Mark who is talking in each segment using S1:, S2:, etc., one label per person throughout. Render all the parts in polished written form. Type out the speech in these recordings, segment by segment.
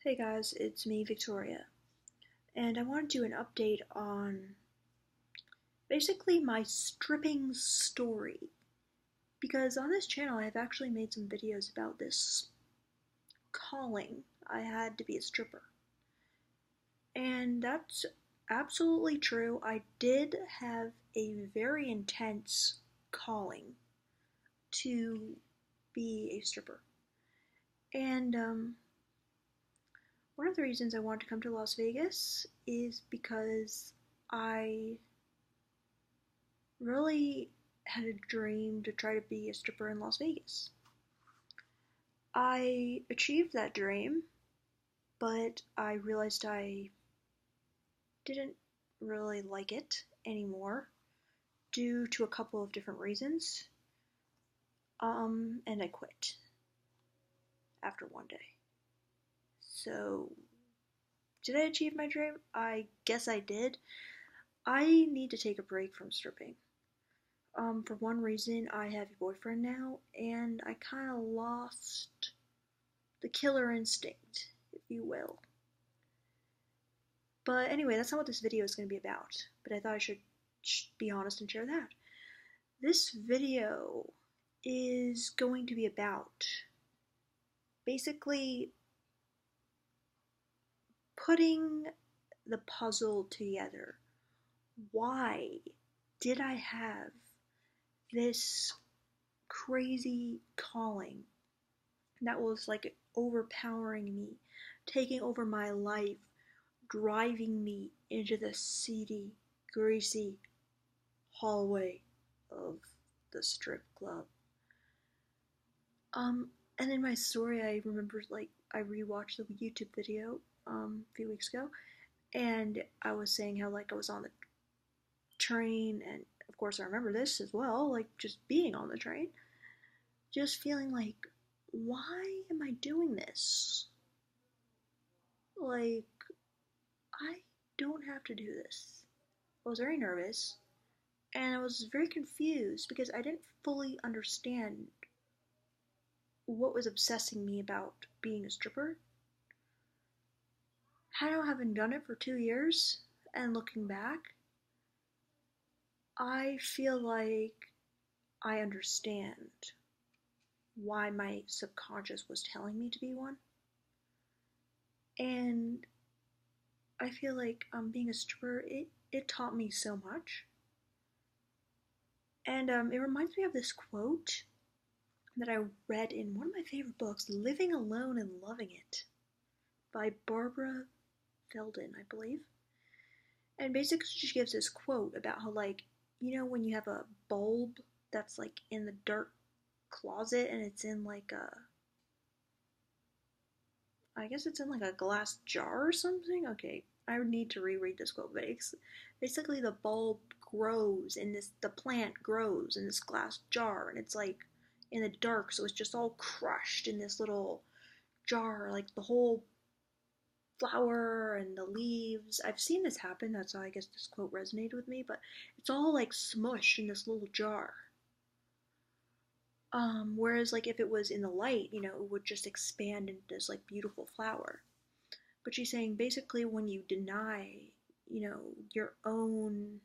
S1: Hey guys, it's me, Victoria, and I want to do an update on basically my stripping story. Because on this channel, I've actually made some videos about this calling I had to be a stripper. And that's absolutely true. I did have a very intense calling to be a stripper. And one of the reasons I wanted to come to Las Vegas is because I really had a dream to try to be a stripper in Las Vegas. I achieved that dream, but I realized I didn't really like it anymore due to a couple of different reasons. And I quit after one day. So, did I achieve my dream? I guess I did. I need to take a break from stripping. For one reason, I have a boyfriend now, and I kind of lost the killer instinct, if you will. But anyway, that's not what this video is going to be about. But I thought I should be honest and share that. This video is going to be about basically putting the puzzle together. Why did I have this crazy calling that was like overpowering me, taking over my life, driving me into the seedy, greasy hallway of the strip club. And in my story, I remember I rewatched the YouTube video a few weeks ago, and I was saying how I was on the train, and of course I remember this as well, just being on the train, just feeling why am I doing this? I don't have to do this. I was very nervous, and I was very confused because I didn't fully understand what was obsessing me about being a stripper. Now, having done it for 2 years and looking back, I feel like I understand why my subconscious was telling me to be one. And I feel like being a stripper, it taught me so much. And it reminds me of this quote that I read in one of my favorite books, Living Alone and Loving It, by Barbara Feldon, I believe. And basically she gives this quote about how when you have a bulb that's in the dark closet and it's in I guess it's in a glass jar or something. Okay, I would need to reread this quote, but it's basically the bulb grows in the plant grows in this glass jar, and it's in the dark, so it's just all crushed in this little jar, the whole flower and the leaves. I've seen this happen, that's how I guess this quote resonated with me, but it's all smushed in this little jar. Whereas if it was in the light, it would just expand into this beautiful flower. But she's saying basically when you deny, your own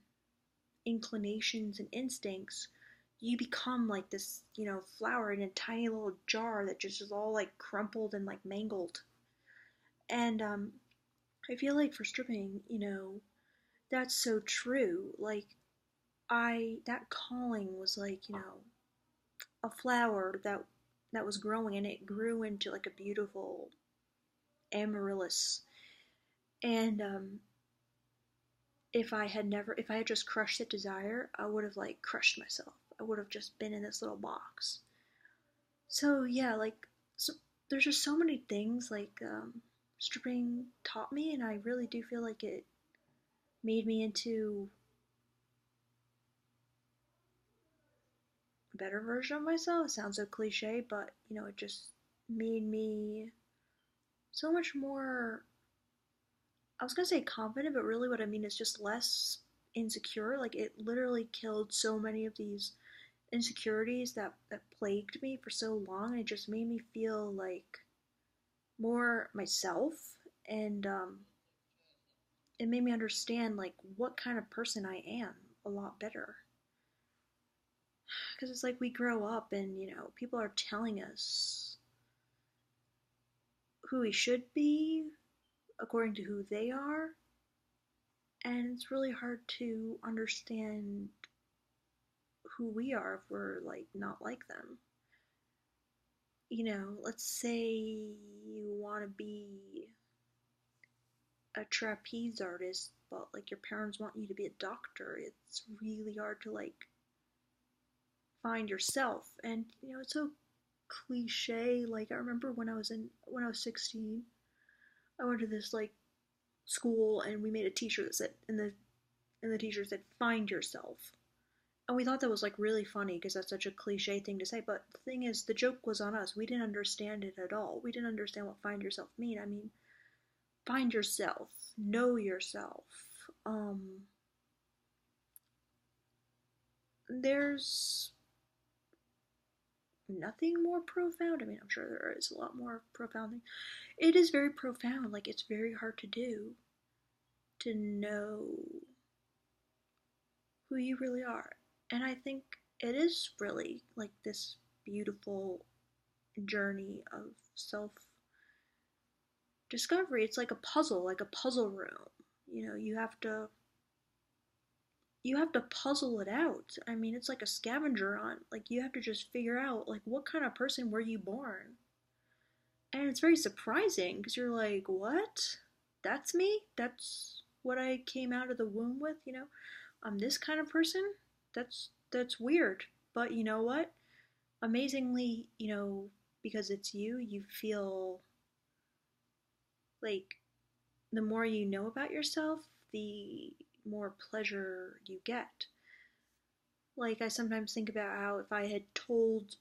S1: inclinations and instincts, you become this, flower in a tiny little jar that just is all crumpled and mangled. And I feel for stripping, that's so true. That calling was a flower that was growing, and it grew into a beautiful amaryllis. And if I had just crushed that desire, I would have crushed myself. I would have just been in this little box. So yeah, so there's just so many things stripping taught me, and I really do feel like it made me into a better version of myself. It sounds so cliche, but it just made me so much more, I was gonna say confident, but really what I mean is just less insecure. It literally killed so many of these insecurities that plagued me for so long, and it just made me feel more myself, and it made me understand like what kind of person I am a lot better. Because it's like we grow up and, people are telling us who we should be according to who they are, and it's really hard to understand who we are if we're like not like them. Let's say you want to be a trapeze artist, but like your parents want you to be a doctor. It's really hard to like find yourself. And it's so cliche. Like I remember when I was 16, I went to this like school and we made a t-shirt that said and the t-shirt said find yourself. And we thought that was like really funny because that's such a cliche thing to say, but the thing is the joke was on us. We didn't understand it at all. We didn't understand what find yourself mean. I mean, find yourself, know yourself. Um there's nothing more profound. I mean, I'm sure there is a lot more profound thing. It is very profound. Like it's very hard to do, to know who you really are. And I think it is really like this beautiful journey of self discovery. It's like a puzzle room. You know, you have to puzzle it out. I mean, it's like a scavenger hunt. Like you have to just figure out like what kind of person were you born? And it's very surprising because you're like, "What? That's me? That's what I came out of the womb with, you know? I'm this kind of person? That's weird." But you know what? Amazingly, because it's you, you feel like the more you know about yourself, the more pleasure you get. Like, I sometimes think about how if I had told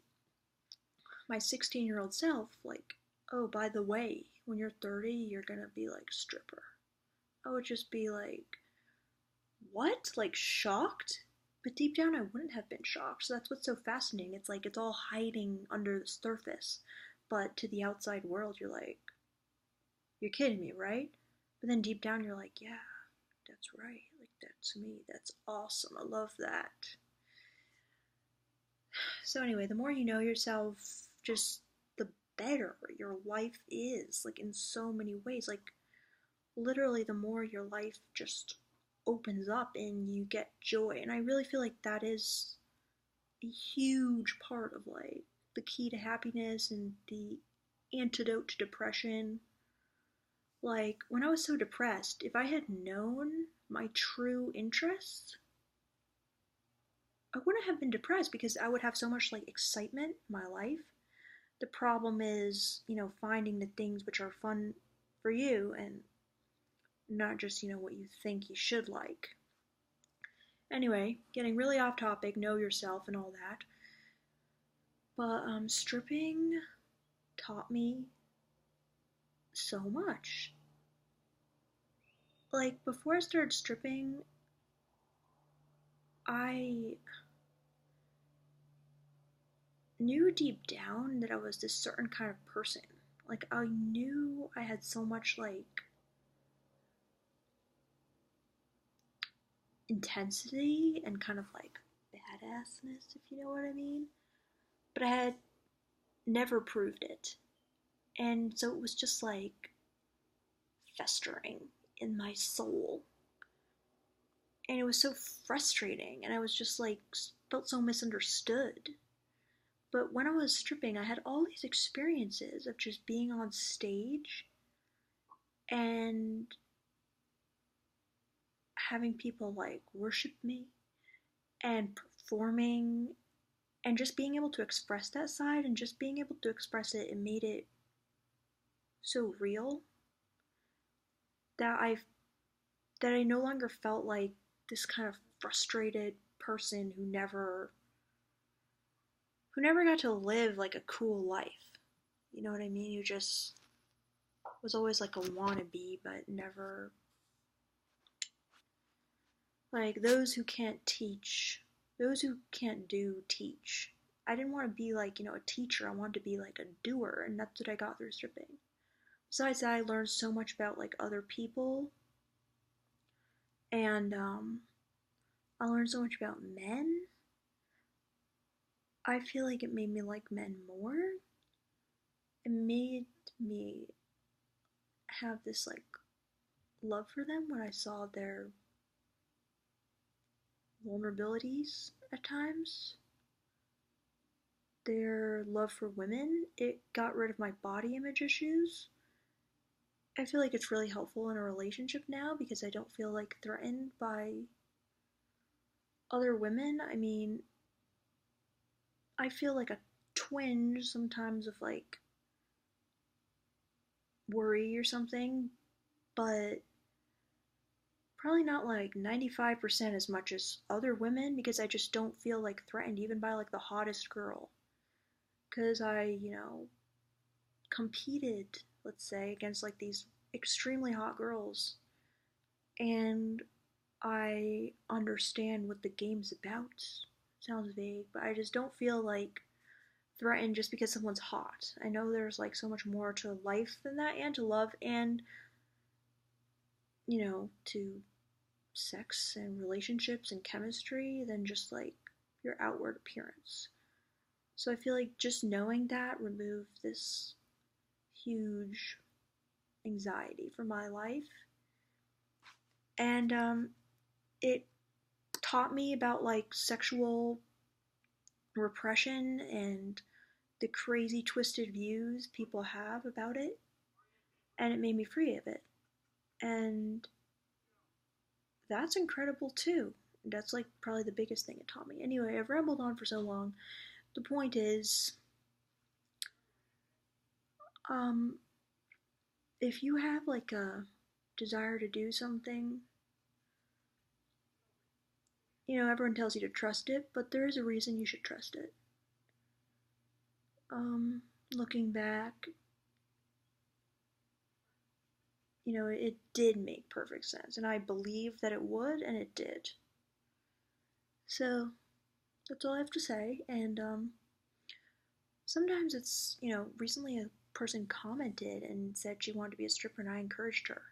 S1: my 16-year-old self, like, oh, by the way, when you're 30, you're gonna be like stripper. I would just be like, what? Like, shocked? But deep down, I wouldn't have been shocked. So that's what's so fascinating. It's like it's all hiding under the surface. But to the outside world, you're like, you're kidding me, right? But then deep down, you're like, yeah, that's right. Like, that's me. That's awesome. I love that. So, anyway, the more you know yourself, just the better your life is. Like, in so many ways. Like, literally, the more your life just opens up and you get joy. And I really feel like that is a huge part of like the key to happiness and the antidote to depression. Like when I was so depressed, if I had known my true interests, I wouldn't have been depressed because I would have so much like excitement in my life. The problem is, finding the things which are fun for you and not just, what you think you should like. Anyway, getting really off topic, know yourself and all that. But stripping taught me so much. Like before I started stripping, I knew deep down that I was this certain kind of person. Like I knew I had so much like intensity and kind of like badassness, if you know what I mean. But I had never proved it. And so it was just like festering in my soul. And it was so frustrating. And I was just like, felt so misunderstood. But when I was stripping, I had all these experiences of just being on stage and having people like worship me and performing and just being able to express that side and just being able to express it, it made it so real that I no longer felt like this kind of frustrated person who never got to live like a cool life. You know what I mean? You just was always like a wannabe, but never like those who can't do teach. I didn't want to be like, a teacher. I wanted to be like a doer, and that's what I got through stripping. besides that, I learned so much about like other people, and I learned so much about men. I feel like it made me like men more. It made me have this like love for them when I saw their vulnerabilities at times. Their love for women, it got rid of my body image issues. I feel like it's really helpful in a relationship now because I don't feel like threatened by other women. I mean, I feel like a twinge sometimes of like worry or something, but probably not like 95% as much as other women because I just don't feel like threatened even by like the hottest girl. Because I competed, let's say, against like these extremely hot girls, and I understand what the game's about. Sounds vague, but I just don't feel like threatened just because someone's hot. I know there's like so much more to life than that, and to love, and to sex and relationships and chemistry than just like your outward appearance. So I feel like just knowing that removed this huge anxiety from my life. And it taught me about like sexual repression and the crazy twisted views people have about it. And it made me free of it. And that's incredible too. That's like probably the biggest thing it taught me. Anyway, I've rambled on for so long. The point is, um, if you have like a desire to do something, everyone tells you to trust it, but there is a reason you should trust it. Looking back, it did make perfect sense, and I believed that it would, and it did. So that's all I have to say. And sometimes recently a person commented and said she wanted to be a stripper, and I encouraged her.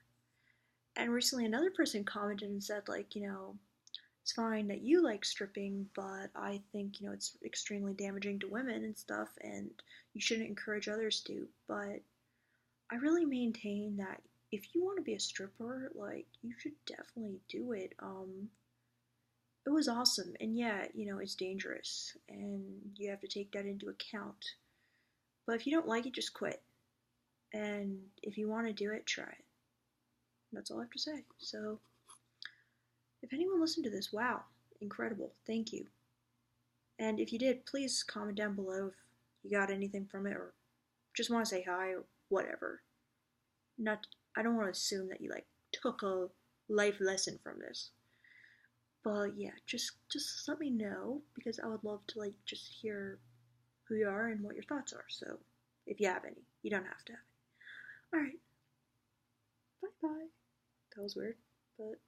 S1: And recently another person commented and said, like, it's fine that you like stripping, but I think, it's extremely damaging to women and stuff, and you shouldn't encourage others to. But I really maintain that if you want to be a stripper, like, you should definitely do it. It was awesome, and yeah, it's dangerous, and you have to take that into account. But if you don't like it, just quit. And if you want to do it, try it. That's all I have to say. So, if anyone listened to this, wow, incredible. Thank you. And if you did, please comment down below if you got anything from it or just want to say hi or whatever. Not, I don't want to assume that you like took a life lesson from this. But yeah, just let me know because I would love to like just hear who you are and what your thoughts are. So, if you have any, you don't have to have any. All right. Bye bye. That was weird, but